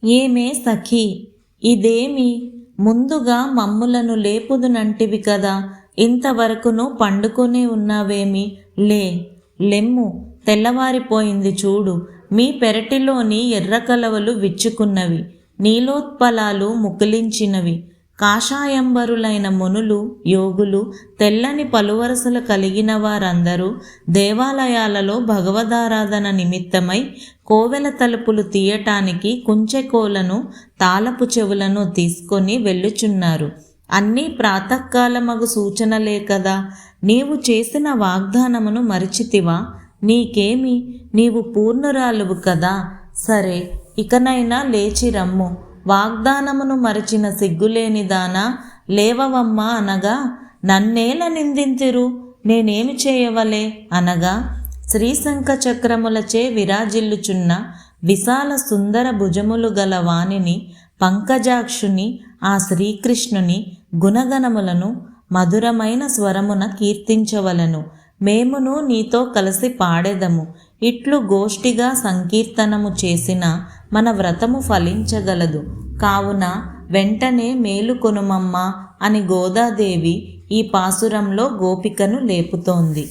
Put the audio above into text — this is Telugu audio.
ఏమే సఖీ, ఇదేమి ముందుగా మమ్ములను లేపుదునంటివి కదా, ఇంతవరకును పండుకొనే ఉన్నావేమి? లెమ్ము, తెల్లవారిపోయింది చూడు. మీ పెరటిలోని ఎర్రకలవలు విచ్చుకున్నవి, నీలోత్పలాలు ముకులించినవి. కాషాయంబరులైన మునులు, యోగులు, తెల్లని పలువరసలు కలిగిన వారందరూ దేవాలయాలలో భగవదారాధన నిమిత్తమై కోవెల తలుపులు తీయటానికి కుంచెకోలను, తాళపు చెవులను తీసుకొని వెళ్ళుచున్నారు. అన్నీ ప్రాతకాలమగు సూచనలే కదా. నీవు చేసిన వాగ్దానమును మరిచితివా? నీకేమి, నీవు పూర్ణురాలువు కదా. సరే, ఇకనైనా లేచి రమ్ము. వాగ్దానమును మరచిన సిగ్గులేనిదానా, లేవవమ్మా అనగా, నన్నేల నిందింతిరు, నేనేమి చేయవలే అనగా, శ్రీశంఖ చక్రములచే విరాజిల్లుచున్న విశాల సుందర భుజములు గల వాణిని, పంకజాక్షుని, ఆ శ్రీకృష్ణుని గుణగణములను మధురమైన స్వరమున కీర్తించవలను. మేమును నీతో కలిసి పాడెదము. ఇట్లు గోష్ఠిగా సంకీర్తనము చేసిన మన వ్రతము ఫలించగలదు. కావున వెంటనే మేలుకొనుమమ్మా అని గోదాదేవి ఈ పాసురంలో గోపికను లేపుతోంది.